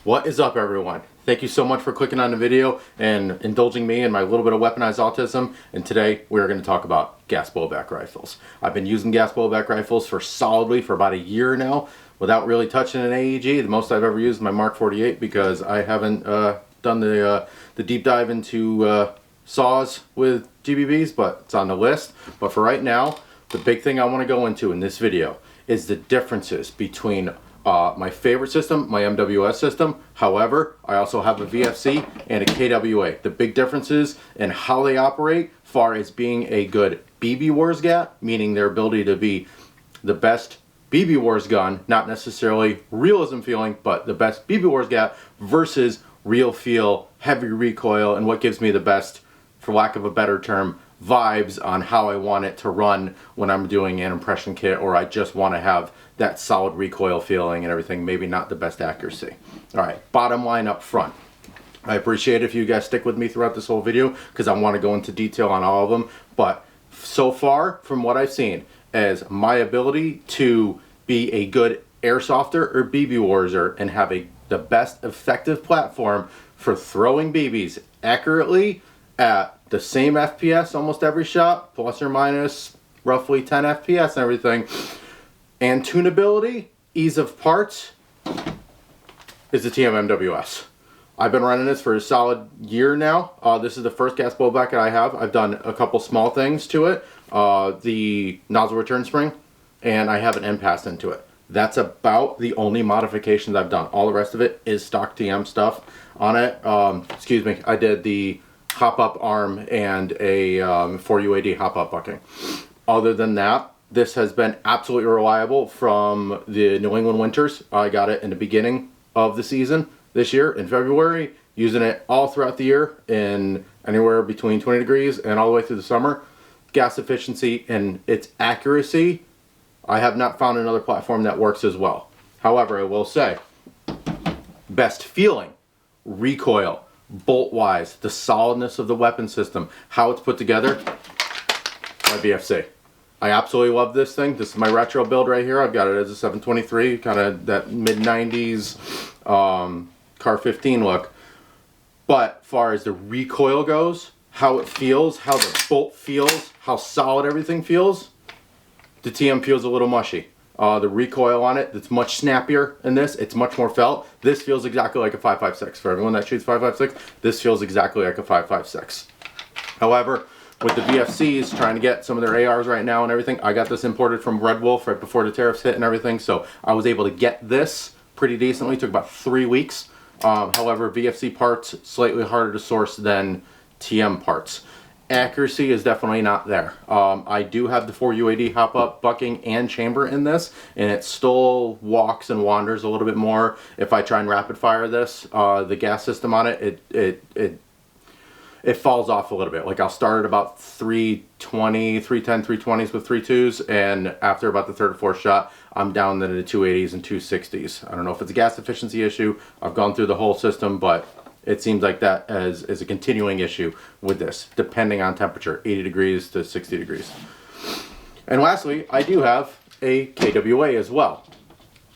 What is up, everyone? Thank you so much for clicking on the video and indulging me in my little bit of weaponized autism. And today we're going to talk about gas blowback rifles. I've been using gas blowback rifles for about a year now without really touching an AEG. The most I've ever used is my Mark 48 because I haven't done the deep dive into saws with GBBs, but it's on the list. But for right now, the big thing I want to go into in this video is the differences between my favorite system, my MWS system. However, I also have a VFC and a KWA. The big differences in how they operate, far as being a good BB-Wars gat, meaning their ability to be the best BB-Wars gun, not necessarily realism feeling, but the best BB-Wars gat versus real feel, heavy recoil, and what gives me the best, for lack of a better term, vibes on how I want it to run when I'm doing an impression kit, or I just want to have that solid recoil feeling and everything, maybe not the best accuracy. All right, bottom line up front. I appreciate it if you guys stick with me throughout this whole video because I want to go into detail on all of them. But so far, from what I've seen, as my ability to be a good airsofter or BB-Warser and have the best effective platform for throwing BBs accurately at the same FPS almost every shot, plus or minus roughly 10 FPS and everything, and tunability, ease of parts, is the TM MWS. I've been running this for a solid year now. This is the first gas blowback that I have. I've done a couple small things to it, the nozzle return spring, and I have an end pass into it. That's about the only modifications I've done. All the rest of it is stock TM stuff on it. Excuse me, I did the hop-up arm and a 4UAD hop-up bucking. Other than that, this has been absolutely reliable from the New England winters. I got it in the beginning of the season this year in February, using it all throughout the year in anywhere between 20 degrees and all the way through the summer. Gas efficiency and its accuracy, I have not found another platform that works as well. However, I will say, best feeling, recoil, bolt-wise, the solidness of the weapon system, how it's put together, my VFC. I absolutely love this thing. This is my retro build right here. I've got it as a 723, kind of that mid-90s Car 15 look. But far as the recoil goes, how it feels, how the bolt feels, how solid everything feels, the TM feels a little mushy. The recoil on it, it's much snappier in this. It's much more felt. This feels exactly like a 5.56. For everyone that shoots 5.56, this feels exactly like a 5.56. However, with the VFCs, trying to get some of their ARs right now and everything, I got this imported from Red Wolf right before the tariffs hit and everything, so I was able to get this pretty decently. It took about 3 weeks. However, VFC parts, slightly harder to source than TM parts. Accuracy is definitely not there. I do have the 4UAD hop-up, bucking, and chamber in this, and it still walks and wanders a little bit more. If I try and rapid fire this, the gas system on it, it falls off a little bit. Like I'll start at about 320, 310, 320s with 3.2s, and after about the third or fourth shot, I'm down to the 280s and 260s. I don't know if it's a gas efficiency issue. I've gone through the whole system, but it seems like that is a continuing issue with this, depending on temperature, 80 degrees to 60 degrees. And lastly, I do have a KWA as well.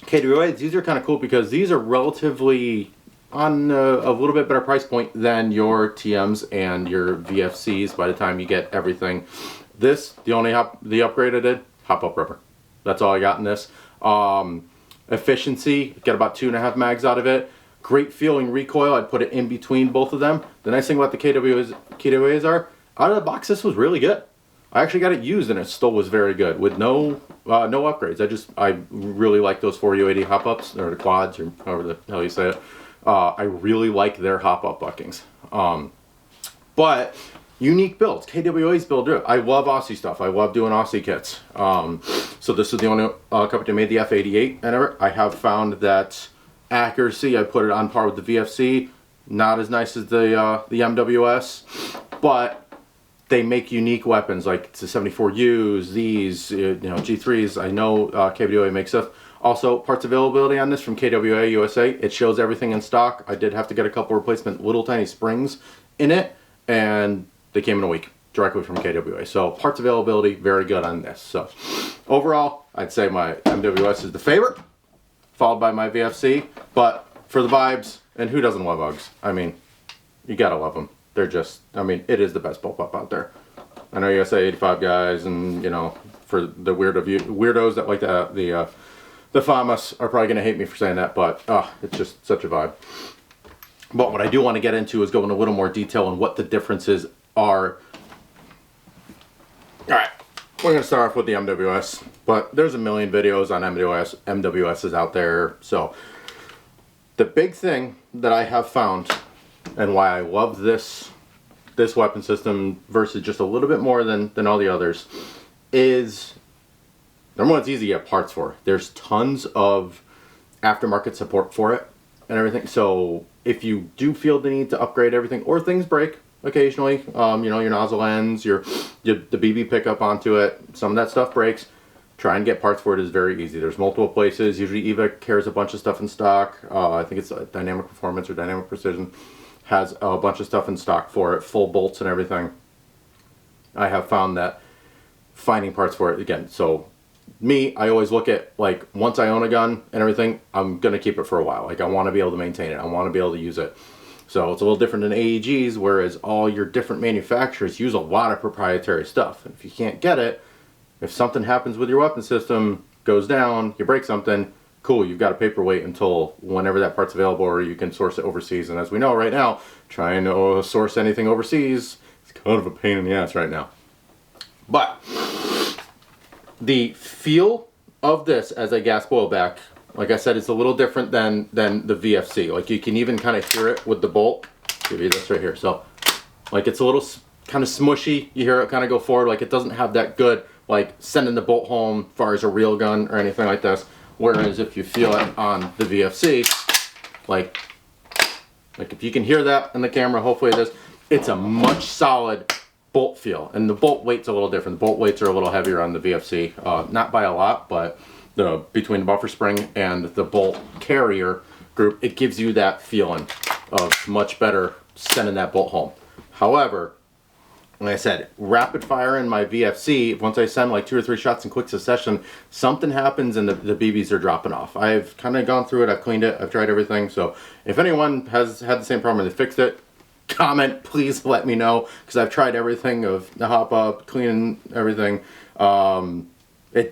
KWAs, these are kind of cool because these are relatively on a little bit better price point than your TMs and your VFCs by the time you get everything. This, the upgrade I did, hop-up rubber. That's all I got in this. Efficiency, got about 2.5 mags out of it. Great feeling recoil. I'd put it in between both of them. The nice thing about the KWAs are, out of the box, this was really good. I actually got it used and it still was very good with no upgrades. I really like those 4UAD hop-ups, or the quads, or however the hell you say it. I really like their hop-up buckings. But unique builds. KWA's build good. I love Aussie stuff. I love doing Aussie kits. So this is the only company that made the F88 and ever. I have found that accuracy, I put it on par with the VFC. Not as nice as the MWS, but they make unique weapons like the 74Us, these, G3s. I know KWA makes stuff. Also, parts availability on this from KWA USA. It shows everything in stock. I did have to get a couple replacement little tiny springs in it, and they came in a week directly from KWA. So parts availability, very good on this. So overall, I'd say my MWS is the favorite, followed by my VFC. But for the vibes, and who doesn't love Uggs? I mean, you gotta love them. They're just, I mean, it is the best bullpup out there. I know you gotta say 85 guys, and you know, for the weirdos that like the FAMAS are probably gonna hate me for saying that, but it's just such a vibe. But what I do want to get into is go into a little more detail on what the differences are. Alright, we're going to start off with the MWS, but there's a million videos on MWSs out there. So the big thing that I have found, and why I love this weapon system versus just a little bit more than all the others, is number one, it's easy to get parts for. There's tons of aftermarket support for it and everything. So if you do feel the need to upgrade everything, or things break occasionally, you know, your nozzle ends, the BB pickup onto it, some of that stuff breaks, try and get parts for it is very easy. There's multiple places. Usually EVA carries a bunch of stuff in stock. I think it's Dynamic Performance or Dynamic Precision has a bunch of stuff in stock for it, full bolts and everything. I have found that finding parts for it, again, so me, I always look at, like, once I own a gun and everything, I'm going to keep it for a while. Like, I want to be able to maintain it. I want to be able to use it. So it's a little different than AEGs, whereas all your different manufacturers use a lot of proprietary stuff. And if you can't get it, if something happens with your weapon system, goes down, you break something, cool, you've got a paperweight until whenever that part's available, or you can source it overseas. And as we know right now, trying to source anything overseas is kind of a pain in the ass right now. But the feel of this as a gas blowback, like I said, it's a little different than the VFC. Like, you can even kind of hear it with the bolt. I'll give you this right here. So, like, it's a little kind of smushy. You hear it kind of go forward. Like, it doesn't have that good, like, sending the bolt home as far as a real gun or anything like this. Whereas if you feel it on the VFC, like if you can hear that in the camera, hopefully it is, it's a much solid bolt feel. And the bolt weight's a little different. The bolt weights are a little heavier on the VFC. Not by a lot, but between the buffer spring and the bolt carrier group, it gives you that feeling of much better sending that bolt home. However, like I said, rapid fire in my VFC, once I send like 2 or 3 shots in quick succession, something happens and the BBs are dropping off. I've kind of gone through it, I've cleaned it, I've tried everything. So if anyone has had the same problem and they fixed it, comment, please let me know, because I've tried everything of the hop up, cleaning everything. It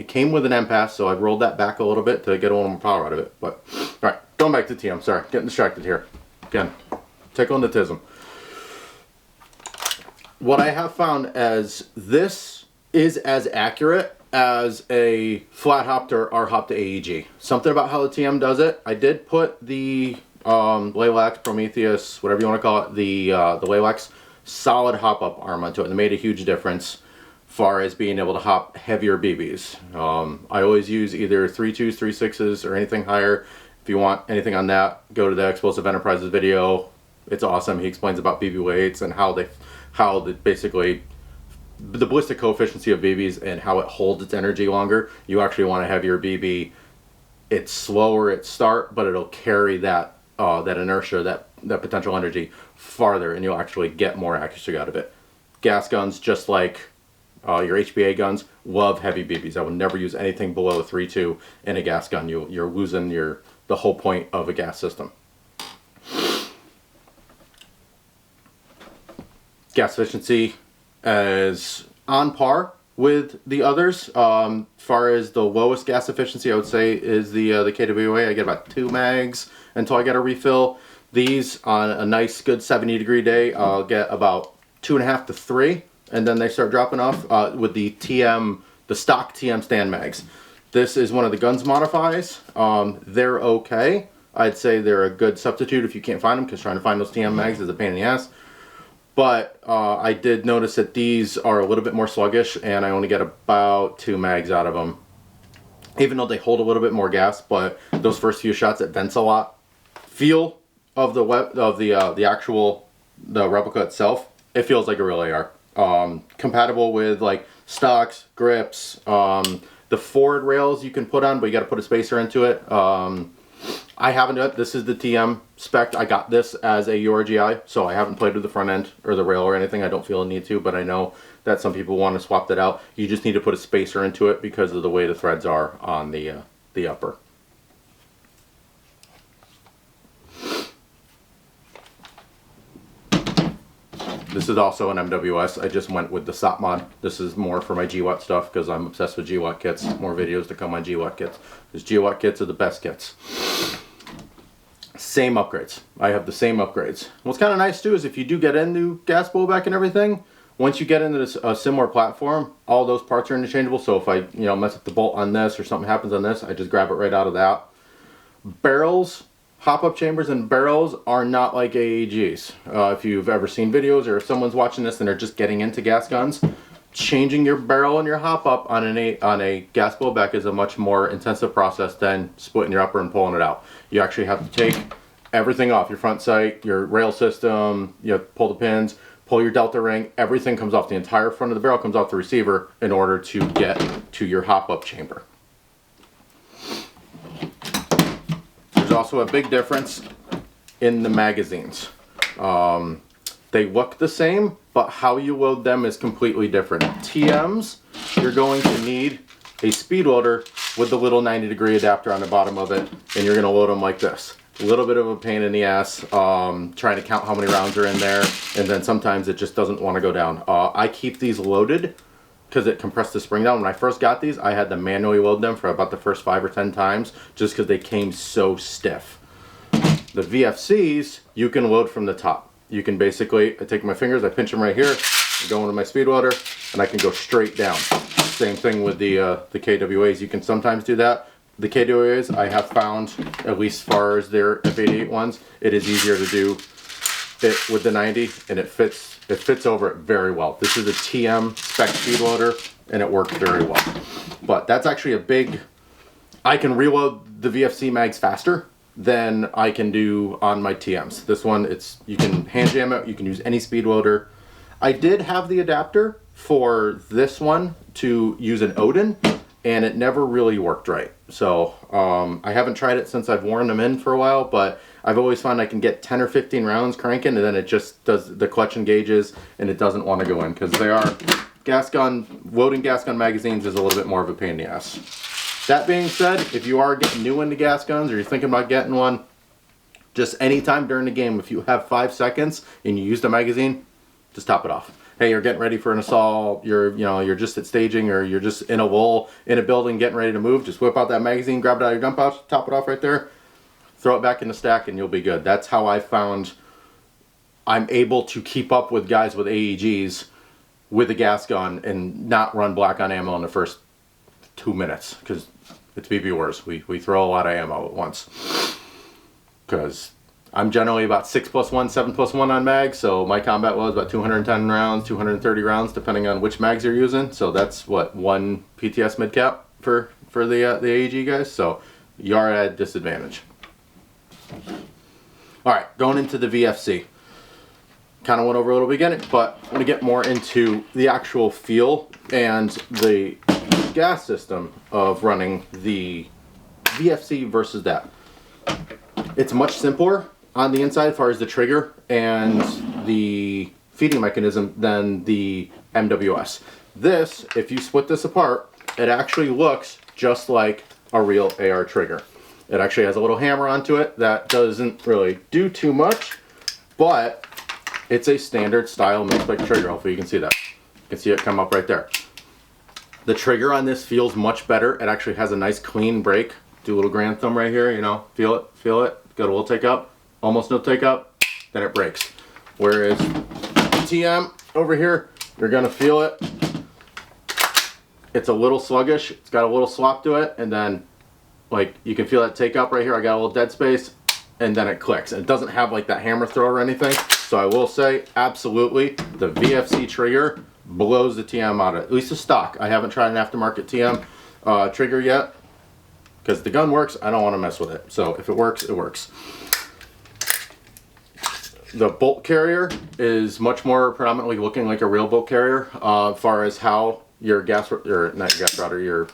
came with an MPass, so I've rolled that back a little bit to get a little more power out of it. But all right, going back to TM. Sorry, getting distracted here. Again, tickle the tism. What I have found as this is as accurate as a flat hop to R-hop to AEG. Something about how the TM does it. I did put the Laylax, Prometheus, whatever you want to call it, the Laylax solid hop up arm onto it, and it made a huge difference far as being able to hop heavier BBs. I always use either 3.2s, 3.6s, or anything higher. If you want anything on that, go to the Explosive Enterprises video. It's awesome. He explains about BB weights and how basically the ballistic coefficient of BBs and how it holds its energy longer. You actually want a heavier BB. It's slower at start, but it'll carry that inertia, that potential energy farther, and you'll actually get more accuracy out of it. Gas guns, just like your HPA guns, love heavy BBs. I would never use anything below a 3.2 in a gas gun. You're losing the whole point of a gas system. Gas efficiency is on par with the others. Far as the lowest gas efficiency, I would say is the KWA. I get about 2 mags until I get a refill. These, on a nice good 70-degree day, I'll get about 2.5 to 3, and then they start dropping off with the stock TM stand mags. This is one of the guns modifies. They're okay. I'd say they're a good substitute if you can't find them, because trying to find those TM mags is a pain in the ass. But I did notice that these are a little bit more sluggish, and I only get about 2 mags out of them. Even though they hold a little bit more gas, but those first few shots, it vents a lot. Feel of the replica itself, it feels like a real AR. Compatible with like stocks, grips, the forward rails you can put on, but you got to put a spacer into it. I haven't done it. This is the TM spec. I got this as a URGI, so I haven't played with the front end or the rail or anything. I don't feel a need to, but I know that some people want to swap that out. You just need to put a spacer into it because of the way the threads are on the upper. This is also an MWS. I just went with the SOP mod. This is more for my GWAT stuff because I'm obsessed with GWAT kits. More videos to come on GWAT kits. Because GWAT kits are the best kits. Same upgrades. I have the same upgrades. What's kind of nice too is if you do get into gas blowback and everything, once you get into this, a similar platform, all those parts are interchangeable. So if I mess up the bolt on this or something happens on this, I just grab it right out of that. Barrels, hop-up chambers and barrels are not like AEGs. If you've ever seen videos or if someone's watching this and they're just getting into gas guns, changing your barrel and your hop-up on a gas blowback is a much more intensive process than splitting your upper and pulling it out. You actually have to take everything off, your front sight, your rail system, pull the pins, pull your delta ring, everything comes off. The entire front of the barrel comes off the receiver in order to get to your hop-up chamber. There's also a big difference in the magazines. They look the same, but how you load them is completely different. TMs, you're going to need a speed loader with the little 90-degree adapter on the bottom of it, and you're going to load them like this. A little bit of a pain in the ass trying to count how many rounds are in there, and then sometimes it just doesn't want to go down. I keep these loaded because it compressed the spring down. When I first got these, I had to manually load them for about the first 5 or 10 times just because they came so stiff. The VFCs, you can load from the top. You can basically, I take my fingers, I pinch them right here, I go into my speed loader, and I can go straight down. Same thing with the KWAs. You can sometimes do that. The KWAs, I have found, at least as far as their F88 ones, it is easier to do it with the 90, and it fits over it very well. This is a TM spec speed loader, and it works very well. But that's actually a big, I can reload the VFC mags faster than I can do on my TMs. This one, you can hand jam it, you can use any speed loader. I did have the adapter for this one to use an Odin, and it never really worked right. So I haven't tried it since I've worn them in for a while, but I've always found I can get 10 or 15 rounds cranking, and then it just does the clutch engages and it doesn't want to go in because they are loading gas gun magazines is a little bit more of a pain in the ass. That being said, if you are getting new into gas guns or you're thinking about getting one, just anytime during the game, if you have 5 seconds and you use the magazine, just top it off. Hey, you're getting ready for an assault, you're just at staging, or you're just in a lull in a building getting ready to move, just whip out that magazine, grab it out of your gun pouch, top it off right there, throw it back in the stack, and you'll be good. That's how I found I'm able to keep up with guys with AEGs with a gas gun and not run black on ammo in the first 2 minutes, because it's BBRs. We throw a lot of ammo at once. Because I'm generally about 6+1, 7+1 on mags, so my combat load is about 210 rounds, 230 rounds, depending on which mags you're using. So that's what, 1 PTS mid cap for the AEG guys. So you are at a disadvantage. All right, going into the VFC. Kind of went over a little beginning, but I want to get more into the actual feel and the gas system of running the VFC versus that. It's much simpler on the inside as far as the trigger and the feeding mechanism than the MWS. This, if you split this apart, it actually looks just like a real AR trigger. It actually has a little hammer onto it that doesn't really do too much, but it's a standard style mid-spec trigger. Hopefully you can see that. You can see it come up right there. The trigger on this feels much better. It actually has a nice clean break. Do a little grand thumb right here, feel it, got a little take up, almost no take up, then it breaks. Whereas TM over here, you're gonna feel it. It's a little sluggish, it's got a little slop to it, and then like you can feel that take up right here. I got a little dead space, and then it clicks. And it doesn't have like that hammer throw or anything. So I will say, absolutely, the VFC trigger blows the TM out of it. At least the stock. I haven't tried an aftermarket TM trigger yet, because the gun works, I don't want to mess with it. So if it works, it works. The bolt carrier is much more predominantly looking like a real bolt carrier as far as how your your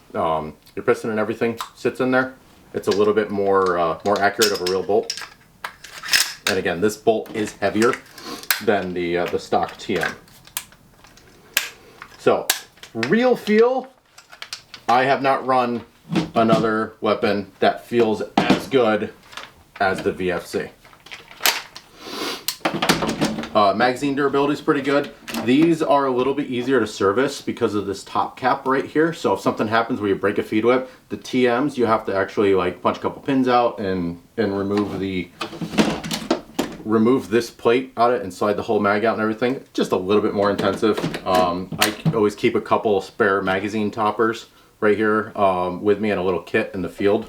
piston and everything sits in there. It's a little bit more accurate of a real bolt. And again, this bolt is heavier than the stock TM. So, real feel, I have not run another weapon that feels as good as the VFC. Magazine durability is pretty good. These are a little bit easier to service because of this top cap right here. So if something happens where you break a feed whip, the TMs, you have to actually like punch a couple pins out and remove this plate out of it and slide the whole mag out and everything. Just a little bit more intensive. I always keep a couple spare magazine toppers right here with me in a little kit in the field,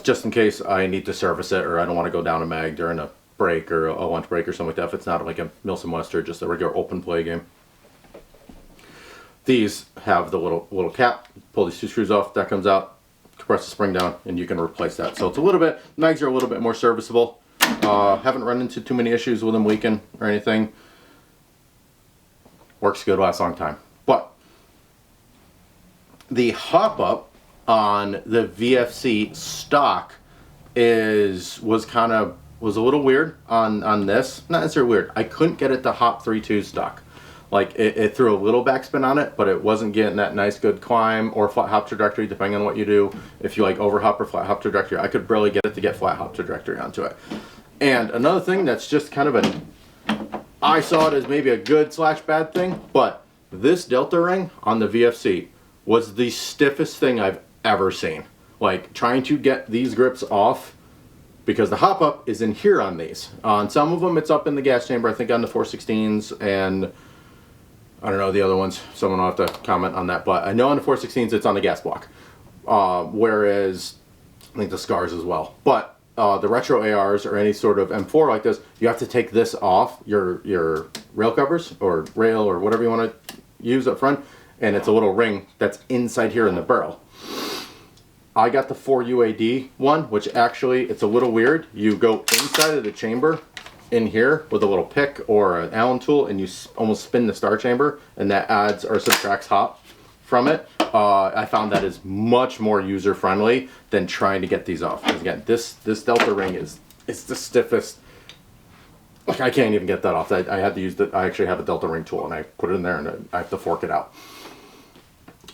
just in case I need to service it or I don't want to go down a mag during a break or a lunch break or something like that. If it's not like a Milsim West or just a regular open play game. These have the little cap. Pull these two screws off, that comes out, compress the spring down, and you can replace that. So it's a little bit, mags are a little bit more serviceable. Haven't run into too many issues with them leaking or anything. Works good, lasts a long time. But the hop up on the VFC stock was a little weird on this. Not necessarily weird. I couldn't get it to hop 3.2 stock. Like it threw a little backspin on it, but it wasn't getting that nice good climb or flat hop trajectory, depending on what you do. If you like over hop or flat hop trajectory, I could barely get it to get flat hop trajectory onto it. And another thing that's just kind of I saw it as maybe a good / bad thing, but this delta ring on the VFC was the stiffest thing I've ever seen. Like trying to get these grips off, because the hop up is in here on these. On some of them it's up in the gas chamber, I think on the 416s, and I don't know the other ones, someone will have to comment on that, but I know on the 416s it's on the gas block, whereas I think the scars as well. But the retro ARs or any sort of M4 like this, you have to take this off your rail covers or rail or whatever you want to use up front, and it's a little ring that's inside here in the barrel. I got the 4UAD one, which actually it's a little weird. You go inside of the chamber in here with a little pick or an Allen tool, and you almost spin the star chamber, and that adds or subtracts hop from it. I found that is much more user friendly than trying to get these off. Because again, this delta ring it's the stiffest. Like I can't even get that off. I had to use I actually have a delta ring tool, and I put it in there, and I have to fork it out.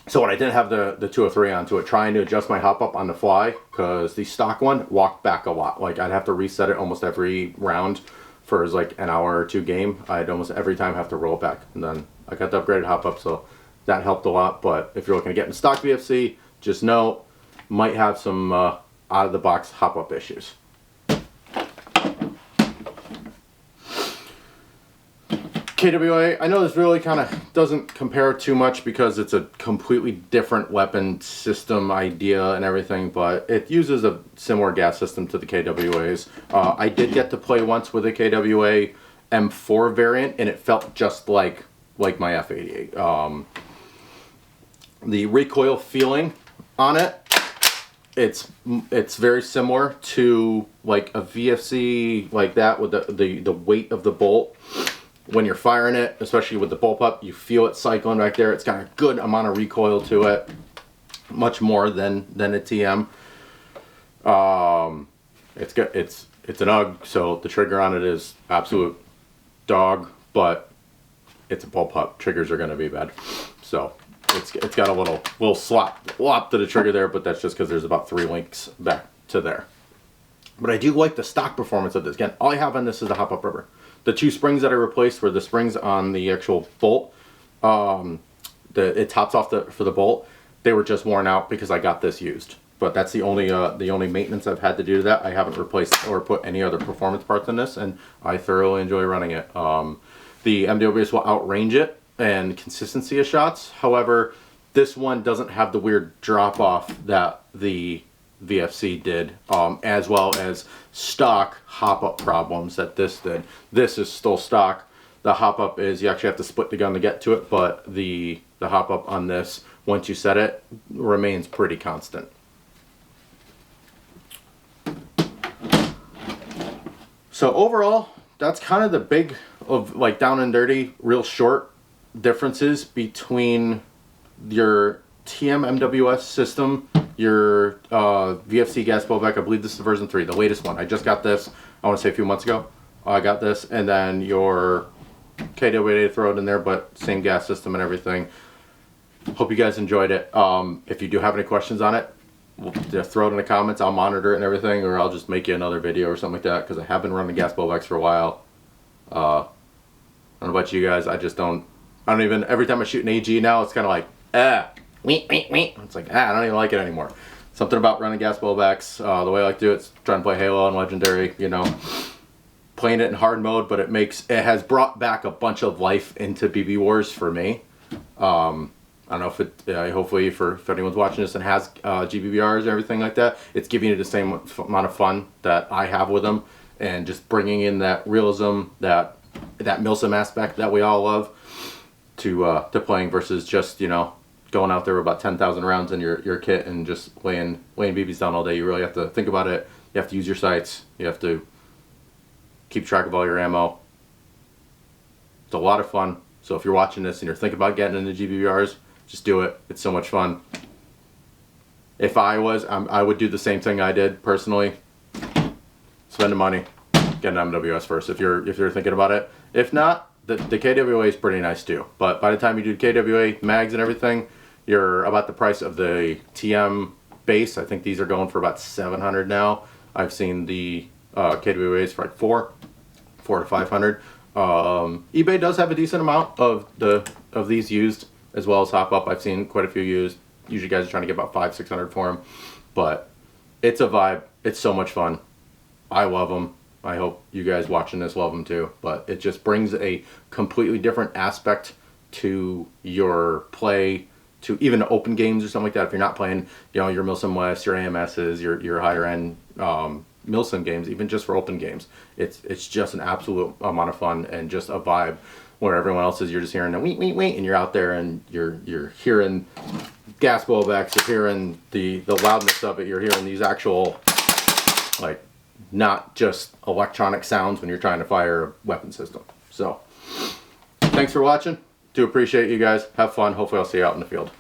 So when I didn't have the 203 onto it, trying to adjust my hop up on the fly, because the stock one walked back a lot. Like I'd have to reset it almost every round for like an hour or two game. I'd almost every time have to roll it back. And then I got the upgraded hop up, so that helped a lot. But if you're looking to get in stock VFC, just know, might have some out of the box hop up issues. KWA, I know this really kind of doesn't compare too much because it's a completely different weapon system idea and everything, but it uses a similar gas system to the KWAs. I did get to play once with a KWA M4 variant, and it felt just like my F88. The recoil feeling on it, it's very similar to like a VFC like that, with the weight of the bolt. When you're firing it, especially with the bullpup, you feel it cycling right there. It's got a good amount of recoil to it, much more than a TM. It's good. It's an UG, so the trigger on it is absolute dog, but it's a bullpup. Triggers are going to be bad, so it's got a little slop to the trigger there, but that's just because there's about 3 links back to there. But I do like the stock performance of this. Again, all I have on this is the hop up rubber. The 2 springs that I replaced were the springs on the actual bolt. It tops off for the bolt. They were just worn out because I got this used. But that's the only maintenance I've had to do to that. I haven't replaced or put any other performance parts in this, and I thoroughly enjoy running it. The MWS will outrange it and consistency of shots. However, this one doesn't have the weird drop off that the VFC did, as well as stock hop up problems that this did. This is still stock. The hop up is you actually have to split the gun to get to it, but the hop up on this, once you set it, remains pretty constant. So overall, that's kind of the big of like down and dirty, real short differences between your TM MWS system, your VFC gas blowback. I believe this is the version 3, the latest one. I just got this, I want to say a few months ago. I got this, and then your KWA throw it in there, but same gas system and everything. Hope you guys enjoyed it. If you do have any questions on it, just throw it in the comments. I'll monitor it and everything, or I'll just make you another video or something like that, because I have been running gas blowbacks for a while. I don't know about you guys. I don't even, every time I shoot an AG now, it's kind of like, wee. It's like, I don't even like it anymore. Something about running gas blowbacks, the way I like to do it is trying to play Halo and Legendary, you know, playing it in hard mode, but it has brought back a bunch of life into BB Wars for me. I don't know if it, hopefully if anyone's watching this and has GBBRs and everything like that, it's giving you the same amount of fun that I have with them, and just bringing in that realism, that milsim aspect that we all love to playing, versus just, you know, going out there with about 10,000 rounds in your kit and just laying BBs down all day. You really have to think about it. You have to use your sights. You have to keep track of all your ammo. It's a lot of fun. So if you're watching this and you're thinking about getting into GBBRs, just do it. It's so much fun. If I was, I would do the same thing I did personally. Spend the money, get an MWS first if you're thinking about it. If not, the KWA is pretty nice too. But by the time you do KWA mags and everything, you're about the price of the TM base. I think these are going for about 700 now. I've seen the KWAs for like 400 to 500. eBay does have a decent amount of these used, as well as hop up. I've seen quite a few used. Usually guys are trying to get about 500-600 for them, but it's a vibe. It's so much fun. I love them. I hope you guys watching this love them too. But it just brings a completely different aspect to your play, to even open games or something like that. If you're not playing, you know, your Milsim West, your AMSs, your higher end Milsim games, even just for open games, it's just an absolute amount of fun and just a vibe. Where everyone else is, you're just hearing the wait, and you're out there and you're hearing gas blowbacks, you're hearing the loudness of it, you're hearing these actual, like, not just electronic sounds when you're trying to fire a weapon system. So, thanks for watching. Do appreciate you guys. Have fun. Hopefully I'll see you out in the field.